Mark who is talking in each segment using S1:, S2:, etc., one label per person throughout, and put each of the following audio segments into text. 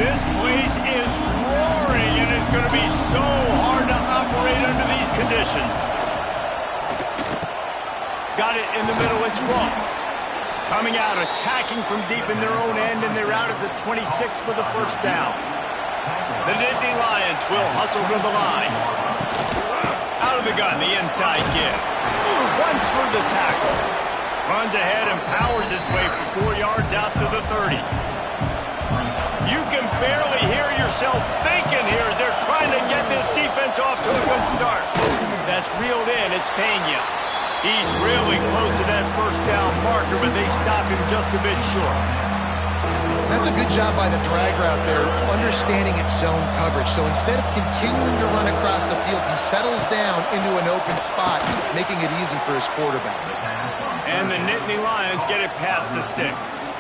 S1: This place is roaring, and it's going to be so hard to operate under these conditions. Got it in the middle, it's Ross. Coming out, attacking from deep in their own end, and they're out at the 26 for the first down. The Nittany Lions will hustle to the line. Out of the gun, the inside give. Runs for the tackle. Runs ahead and powers his way for 4 yards out to the 30. You can barely hear yourself thinking here as they're trying to get this defense off to a good start. That's reeled in. It's Pena. He's really close to that first down marker, but they stop him just a bit short.
S2: That's a good job by the drag route there, understanding its zone coverage. So instead of continuing to run across the field, he settles down into an open spot, making it easy for his quarterback.
S1: And the Nittany Lions get it past the sticks.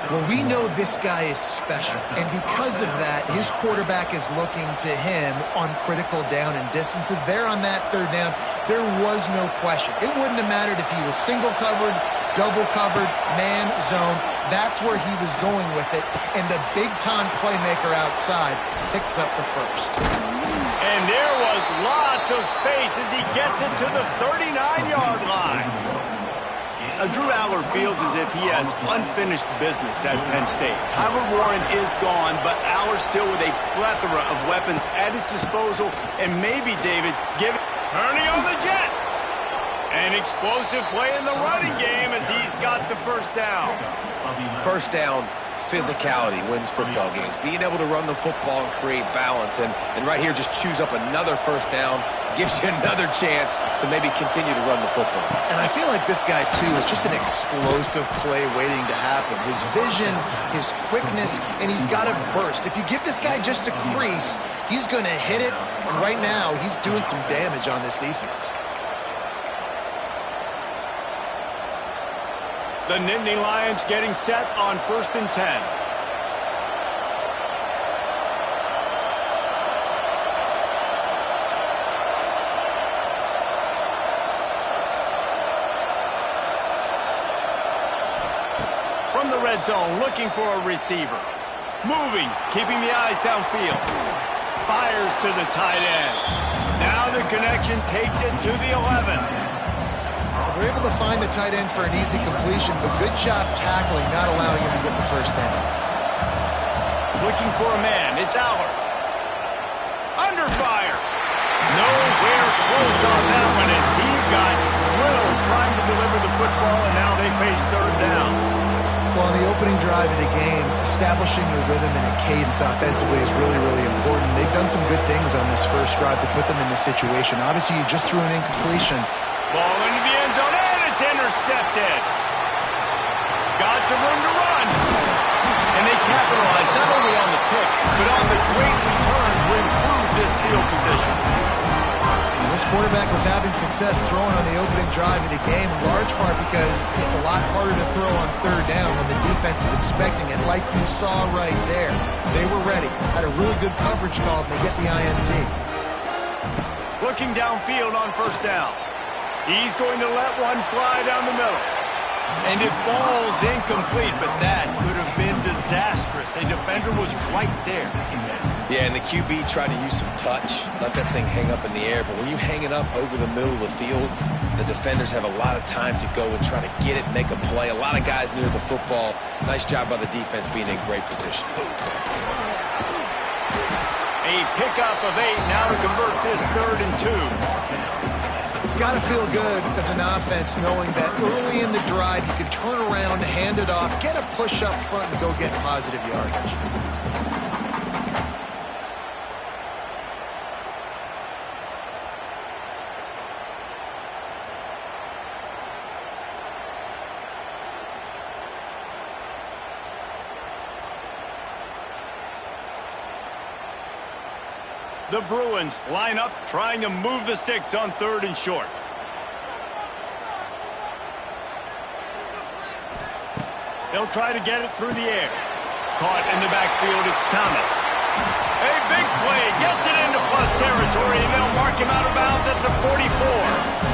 S2: Well, we know this guy is special, and because of that, his quarterback is looking to him on critical down and distances. There on that third down, there was no question. It wouldn't have mattered if he was single covered, double covered, man, zone. That's where he was going with it, and the big-time playmaker outside picks up the first.
S1: And there was lots of space as he gets it to the 39-yard line. Drew Aller feels as if he has unfinished business at Penn State. Kyler Warren is gone, but Aller still with a plethora of weapons at his disposal, and maybe, David, turning on the Jets. An explosive play in the running game as he's got the first down.
S3: First down, physicality wins football games. Being able to run the football and create balance, and right here just choose up another first down, gives you another chance to maybe continue to run the football.
S2: And I feel like this guy, too, is just an explosive play waiting to happen. His vision, his quickness, and he's got a burst. If you give this guy just a crease, he's going to hit it. And right now, he's doing some damage on this defense.
S1: The Nittany Lions getting set on 1st and 10. From the red zone, looking for a receiver. Moving, keeping the eyes downfield. Fires to the tight end. Now the connection takes it to the 11.
S2: They're able to find the tight end for an easy completion, but good job tackling, not allowing him to get the first down.
S1: Looking for a man. It's Aller. Under fire. Nowhere close on that one as he got drilled trying to deliver the football, and now they face third down.
S2: Well, on the opening drive of the game, establishing a rhythm and a cadence offensively is really, really important. They've done some good things on this first drive to put them in this situation. Obviously, you just threw an incompletion.
S1: Ball into the end zone, and it's intercepted. Got some room to run. And they capitalized not only on the pick, but on the great return to improve this field position.
S2: And this quarterback was having success throwing on the opening drive of the game, in large part because it's a lot harder to throw on third down when the defense is expecting it, like you saw right there. They were ready. Had a really good coverage call, and they get the INT.
S1: Looking downfield on first down. He's going to let one fly down the middle. And it falls incomplete, but that could have been disastrous. A defender was right there.
S3: Yeah, and the QB tried to use some touch, let that thing hang up in the air. But when you hang it up over the middle of the field, the defenders have a lot of time to go and try to get it, make a play. A lot of guys near the football. Nice job by the defense being in great position.
S1: A pickup of 8 now to convert this 3rd and 2.
S2: It's got to feel good as an offense knowing that early in the drive you can turn around, hand it off, get a push up front, and go get positive yardage.
S1: The Bruins line up, trying to move the sticks on 3rd and short. They'll try to get it through the air. Caught in the backfield, it's Thomas. A big play, gets it into plus territory, and they'll mark him out of bounds at the 44.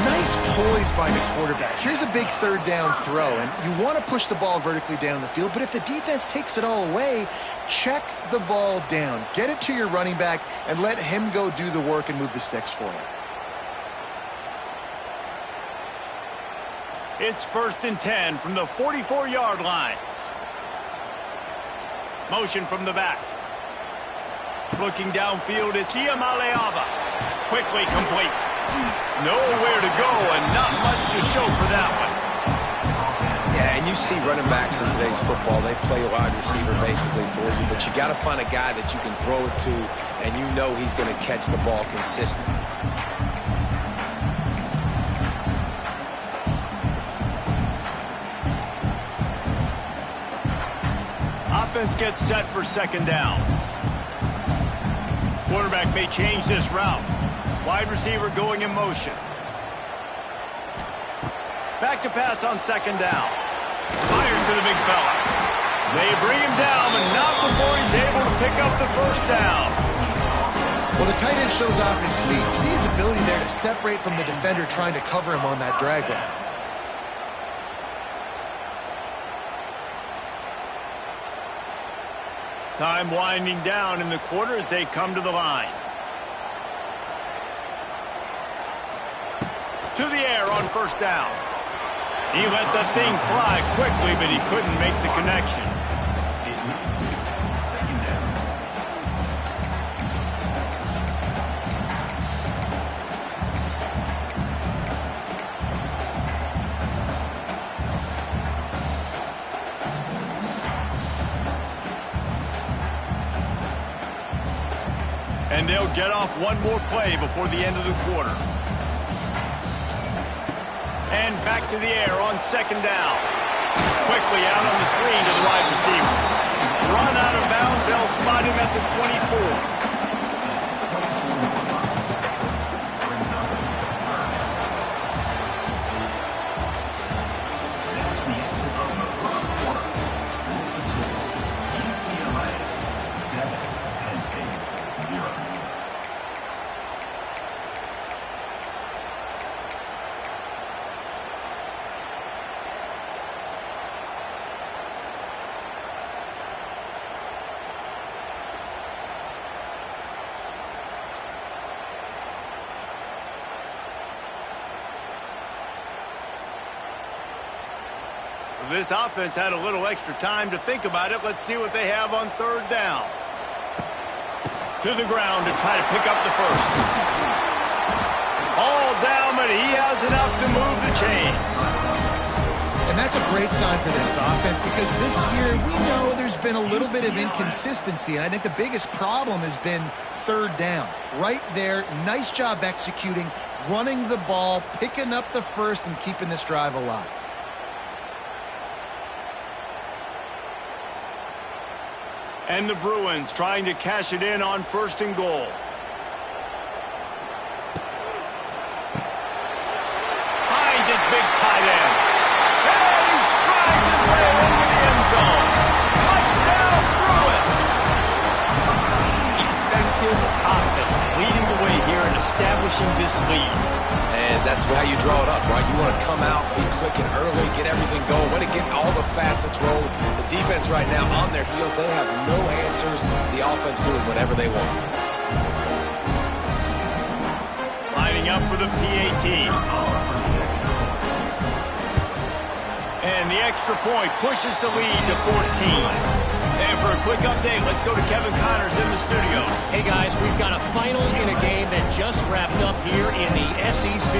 S2: Nice poise by the quarterback. Here's a big 3rd down throw, and you want to push the ball vertically down the field, but if the defense takes it all away, check the ball down. Get it to your running back and let him go do the work and move the sticks for you.
S1: It's 1st and 10 from the 44-yard line. Motion from the back. Looking downfield, it's Ncaa. Quickly complete. Nowhere to go and not much to show for that one.
S3: Yeah, and you see running backs in today's football, they play wide receiver basically for you, but you got to find a guy that you can throw it to, and you know he's going to catch the ball consistently.
S1: Offense gets set for 2nd down. Quarterback may change this route. Wide receiver going in motion. Back to pass on 2nd down. Fires to the big fella. They bring him down, but not before he's able to pick up the 1st down.
S2: Well, the tight end shows off his speed. You see his ability there to separate from the defender trying to cover him on that drag route.
S1: Time winding down in the quarter as they come to the line. To the air on 1st down. He let that thing fly quickly, but he couldn't make the connection. And they'll get off one more play before the end of the quarter. And back to the air on 2nd down. Quickly out on the screen to the wide receiver. Run out of bounds. They'll spot him at the 24. This offense had a little extra time to think about it. Let's see what they have on 3rd down. To the ground to try to pick up the 1st. All down, but he has enough to move the chains.
S2: And that's a great sign for this offense because this year we know there's been a little bit of inconsistency, and I think the biggest problem has been 3rd down. Right there, nice job executing, running the ball, picking up the 1st, and keeping this drive alive.
S1: And the Bruins trying to cash it in on 1st and goal. Finds his big tight end. And he strides his way into the end zone. Touchdown, Bruins! Effective offense leading the way here and establishing this lead.
S3: And that's how you draw it up, right? You want to come out, be clicking early, get everything going, want to get all the facets rolling. The defense right now on their heels, they have no answers. The offense doing whatever they want.
S1: Lining up for the PAT. And the extra point pushes the lead to 14. And for a quick update, let's go to Kevin Connors in the studio.
S4: Hey guys, we've got a final in a game that just wrapped up here in the SEC.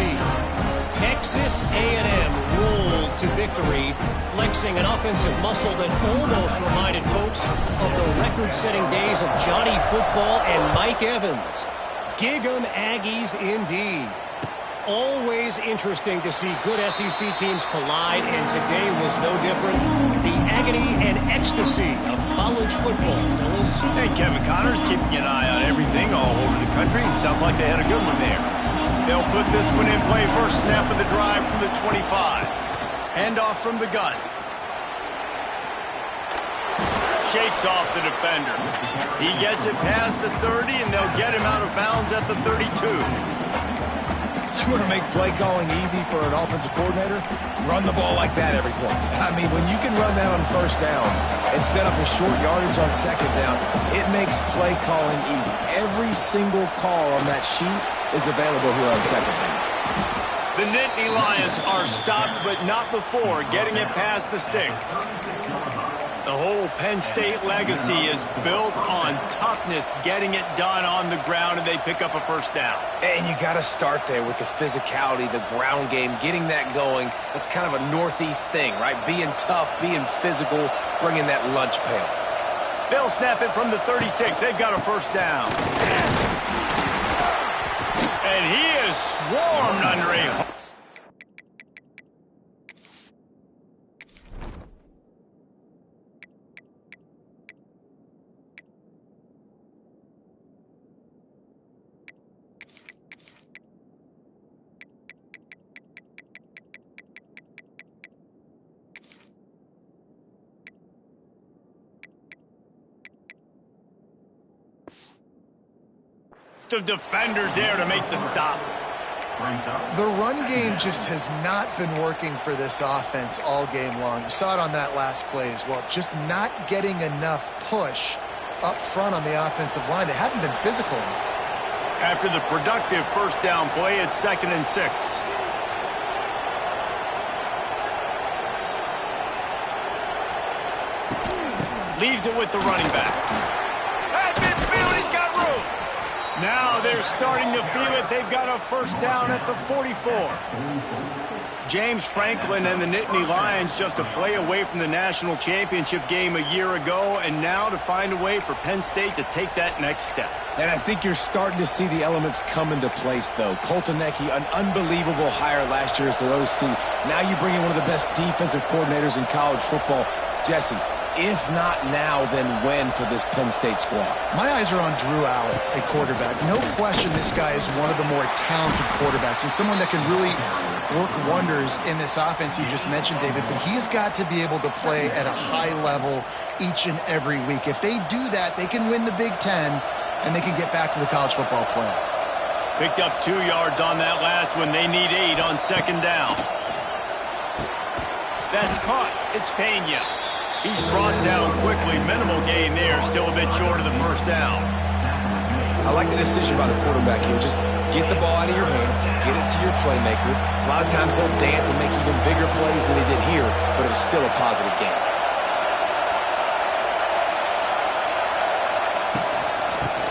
S4: Texas A&M rolled to victory, flexing an offensive muscle that almost reminded folks of the record-setting days of Johnny Football and Mike Evans. Gig 'em Aggies indeed. Always interesting to see good SEC teams collide, and today was no different. The agony and ecstasy of college football, fellas.
S1: Hey, Kevin Connors keeping an eye on everything all over the country. Sounds like they had a good one there. They'll put this one in play. First snap of the drive from the 25. Handoff from the gun. Shakes off the defender. He gets it past the 30, and they'll get him out of bounds at the 32.
S3: You want to make play calling easy for an offensive coordinator? Run the ball like that every play. I mean, when you can run that on first down and set up a short yardage on second down, it makes play calling easy. Every single call on that sheet is available here on second down.
S1: The Nittany Lions are stopped, but not before getting it past the sticks. The whole Penn State legacy is built on toughness, getting it done on the ground, and they pick up a first down.
S3: And you got to start there with the physicality, the ground game, getting that going. That's kind of a Northeast thing, right? Being tough, being physical, bringing that lunch pail.
S1: They'll snap it from the 36. They've got a first down. And he is swarmed under a... The defenders there to make the stop.
S2: The run game just has not been working for this offense all game long. You saw it on that last play as well. Just not getting enough push up front on the offensive line. They haven't been physical enough.
S1: After the productive first down play, it's 2nd and 6. Leaves it with the running back. At midfield, he's got room. Now they're starting to feel it. They've got a first down at the 44. James Franklin and the Nittany Lions just a play away from the national championship game a year ago, and now to find a way for Penn State to take that next step.
S3: And I think you're starting to see the elements come into place, though. Colton Necky, an unbelievable hire last year as their OC. Now you bring in one of the best defensive coordinators in college football. Jesse, if not now, then when for this Penn State squad?
S2: My eyes are on Drew Allen at quarterback. No question this guy is one of the more talented quarterbacks and someone that can really work wonders in this offense you just mentioned, David. But he's got to be able to play at a high level each and every week. If they do that, they can win the Big Ten and they can get back to the college football playoff.
S1: Picked up 2 yards on that last one. They need 8 on second down. That's caught. It's Pena. He's brought down quickly. Minimal gain there. Still a bit short of the first down.
S3: I like the decision by the quarterback here. Just get the ball out of your hands. Get it to your playmaker. A lot of times he'll dance and make even bigger plays than he did here, but it was still a positive game.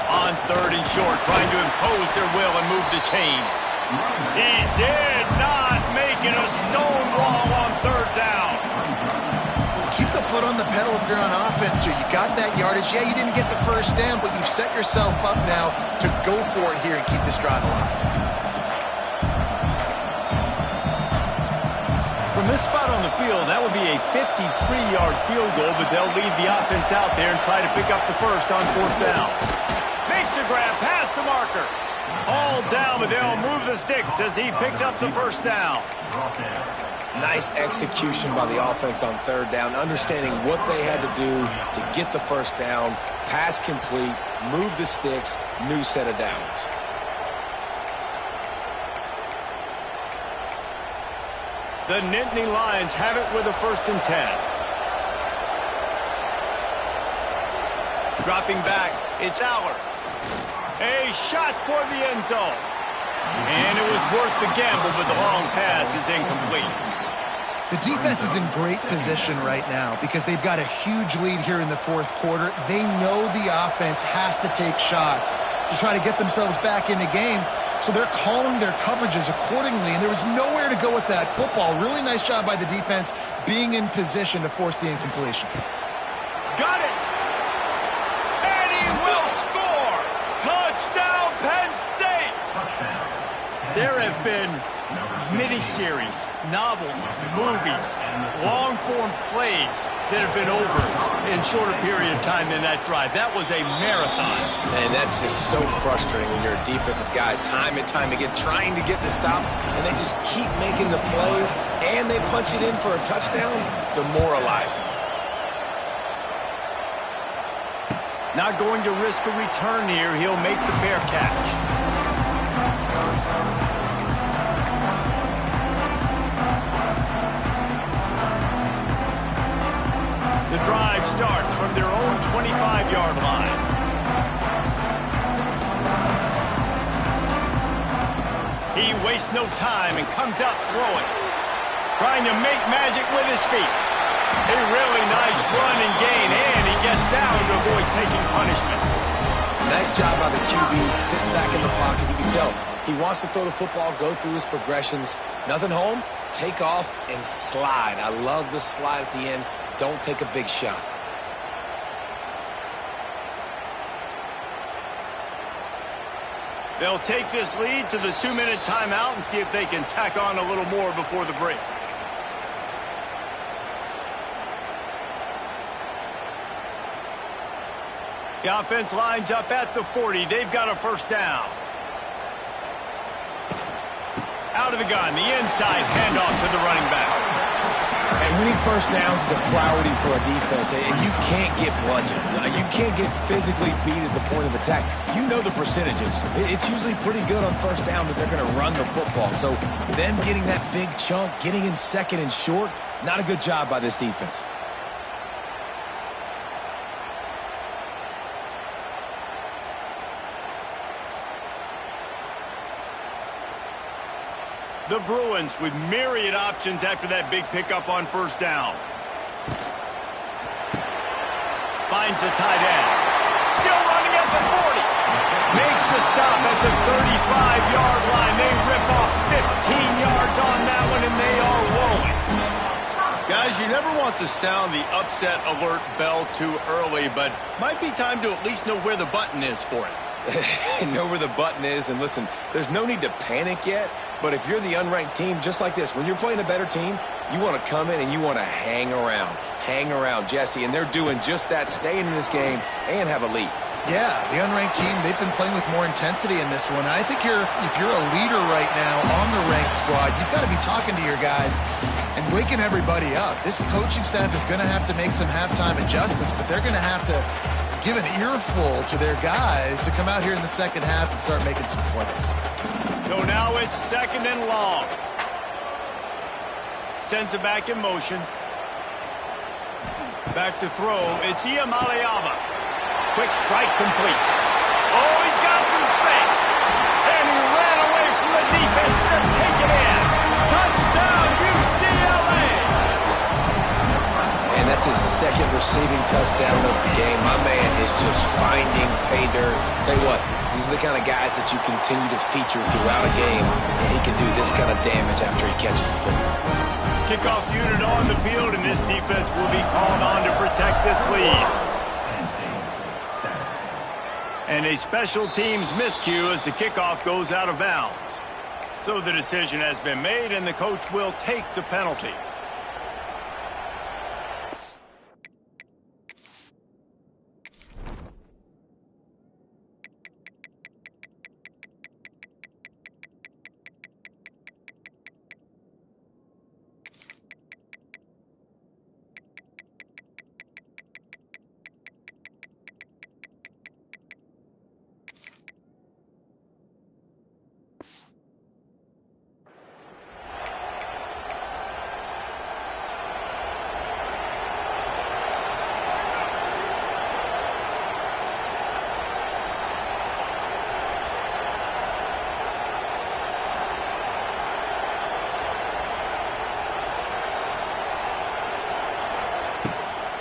S1: On 3rd and short, trying to impose their will and move the chains. He did not make it a stone wall on 3rd down.
S2: Keep the foot on the pedal if you're on offense here. You got that yardage. Yeah, you didn't get the first down, but you've set yourself up now to go for it here and keep this drive alive.
S1: From this spot on the field, that would be a 53-yard field goal, but they'll leave the offense out there and try to pick up the first on 4th down. Makes a grab past the marker. All down, but they'll move the sticks as he picks up the first down.
S3: Nice execution by the offense on 3rd down, understanding what they had to do to get the first down, pass complete, move the sticks, new set of downs.
S1: The Nittany Lions have it with a 1st and 10. Dropping back, it's Aller. A shot for the end zone. And it was worth the gamble, but the long pass is incomplete.
S2: The defense is in great position right now because they've got a huge lead here in the 4th quarter. They know the offense has to take shots to try to get themselves back in the game. So they're calling their coverages accordingly, and there was nowhere to go with that football. Really nice job by the defense being in position to force the incompletion.
S1: Got it! And he will score! Touchdown, Penn State! There have been miniseries, novels, movies, long-form plays that have been over in shorter period of time than that drive. That was a marathon.
S3: And that's just so frustrating when you're a defensive guy time and time again trying to get the stops, and they just keep making the plays, and they punch it in for a touchdown. Demoralizing.
S1: Not going to risk a return here. He'll make the fair catch. drive starts from their own 25-yard line. He wastes no time and comes out throwing. Trying to make magic with his feet. A really nice run and gain, and he gets down to avoid taking punishment.
S3: Nice job by the QB sitting back in the pocket. You can tell he wants to throw the football, go through his progressions. Nothing home, take off, and slide. I love the slide at the end. Don't take a big shot.
S1: They'll take this lead to the 2-minute timeout and see if they can tack on a little more before the break. The offense lines up at the 40. They've got a first down. Out of the gun, the inside handoff to the running back.
S3: And winning first downs is a priority for a defense, and you can't get bludgeoned. You can't get physically beat at the point of attack. You know the percentages. It's usually pretty good on first down that they're going to run the football. So them getting that big chunk, getting in second and short, not a good job by this defense.
S1: The Bruins with myriad options after that big pickup on first down. Finds the tight end. Still running at the 40. Makes the stop at the 35-yard line. They rip off 15 yards on that one, and they are rolling. Guys, you never want to sound the upset alert bell too early, but might be time to at least know where the button is for it.
S3: Know where the button is, and listen, there's no need to panic yet, but if you're the unranked team, just like this, when you're playing a better team, you want to come in and you want to hang around, Jesse, and they're doing just that, staying in this game and have a lead.
S2: Yeah, the unranked team, they've been playing with more intensity in this one. I think if you're a leader right now on the ranked squad, you've got to be talking to your guys and waking everybody up. This coaching staff is going to have to make some halftime adjustments, but they're going to have to give an earful to their guys to come out here in the second half and start making some plays.
S1: So now it's second and long. Sends it back in motion. Back to throw. It's Ncaa. Quick strike complete. Oh, he's got some space. And he ran away from the defense to take it in. Touchdown, UCLA.
S3: And that's his second receiving touchdown of the game. My man is just finding pay dirt. Tell you what, these are the kind of guys that you continue to feature throughout a game, and he can do this kind of damage after he catches the football.
S1: Kickoff unit on the field, and this defense will be called on to protect this lead. And a special teams miscue as the kickoff goes out of bounds. So the decision has been made, and the coach will take the penalty.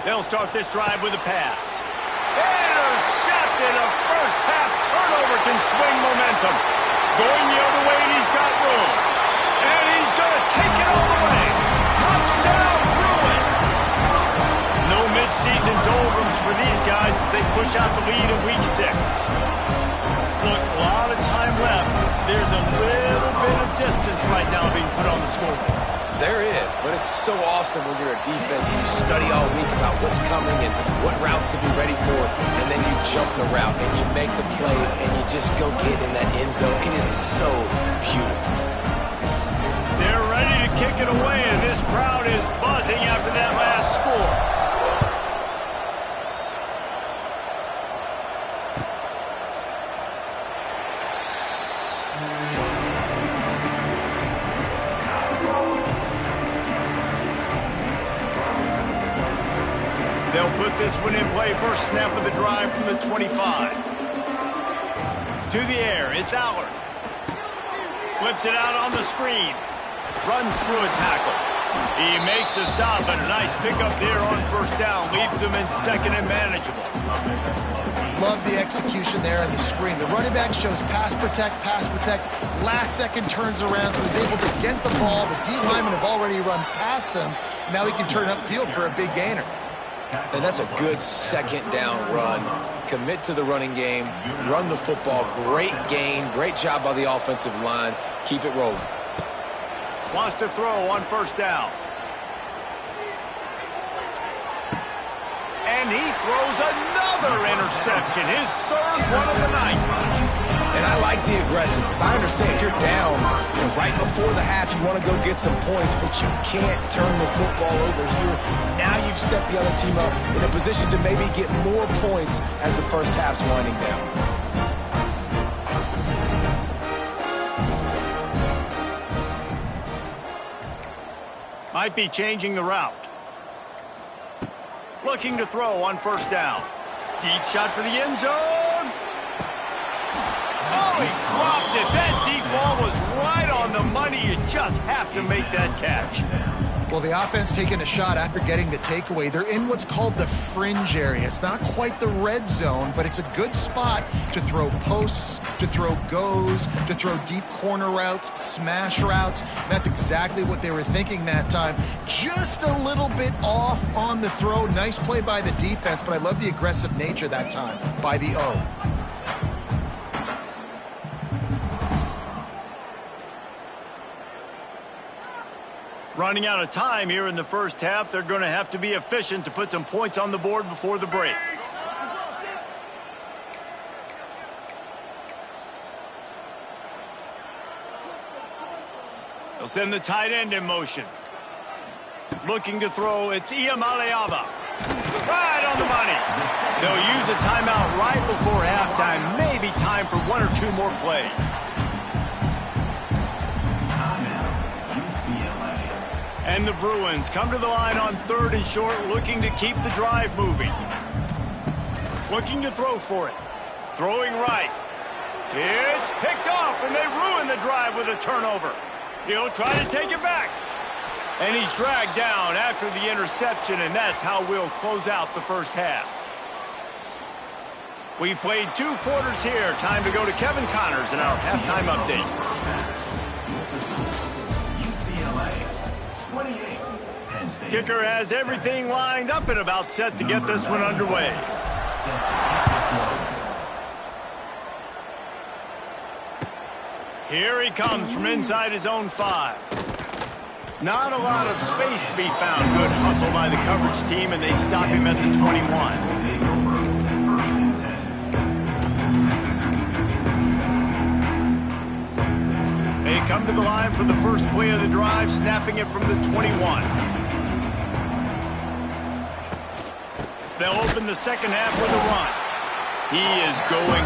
S1: They'll start this drive with a pass. Intercepted. A first-half turnover can swing momentum. Going the other way, and he's got room. And he's going to take it all the way. Touchdown, Bruins. No mid-season doldrums for these guys as they push out the lead in Week 6. Look, a lot of time left. There's a little bit of distance right now being put on the scoreboard.
S3: There is, but it's so awesome when you're a defense and you study all week about what's coming and what routes to be ready for, and then you jump the route and you make the plays and you just go get in that end zone. It is so beautiful.
S1: They're ready to kick it away, and this crowd is buzzing after that last score. They'll this one in play. First snap of the drive from the 25. To the air, it's Allard. Flips it out on the screen. Runs through a tackle. He makes the stop, but a nice pickup there on first down. Leaves him in second and manageable.
S2: Love the execution there on the screen. The running back shows pass protect, last second turns around, so he's able to get the ball. The D linemen have already run past him. Now he can turn upfield for a big gainer.
S3: And that's a good second down run. Commit to the running game, run the football. Great gain, great job by the offensive line. Keep it rolling.
S1: Wants to throw on first down. And he throws another interception, his third one of the night.
S3: And I like the aggressiveness. I understand you're down right before the half. You want to go get some points, but you can't turn the football over here. Now you've set the other team up in a position to maybe get more points as the first half's winding down.
S1: Might be changing the route. Looking to throw on first down. Deep shot for the end zone. Oh, he dropped it. That deep ball was right on the money. You just have to make that catch.
S2: Well, the offense taking a shot after getting the takeaway. They're in what's called the fringe area. It's not quite the red zone, but it's a good spot to throw posts, to throw goes, to throw deep corner routes, smash routes. And that's exactly what they were thinking that time. Just a little bit off on the throw. Nice play by the defense, but I love the aggressive nature that time by the O.
S1: Running out of time here in the first half. They're going to have to be efficient to put some points on the board before the break. They'll send the tight end in motion. Looking to throw, it's Ncaa. Right on the money. They'll use a timeout right before halftime. Maybe time for one or two more plays. And the Bruins come to the line on third and short, looking to keep the drive moving. Looking to throw for it. Throwing right. It's picked off, and they ruin the drive with a turnover. He'll try to take it back. And he's dragged down after the interception, and that's how we'll close out the first half. We've played 2 quarters here. Time to go to Kevin Connors in our halftime update. Kicker has everything lined up and about set to get this one underway. Here he comes from inside his own 5. Not a lot of space to be found. Good hustle by the coverage team, and they stop him at the 21. They come to the line for the first play of the drive, snapping it from the 21. They'll open the second half with a run. He is going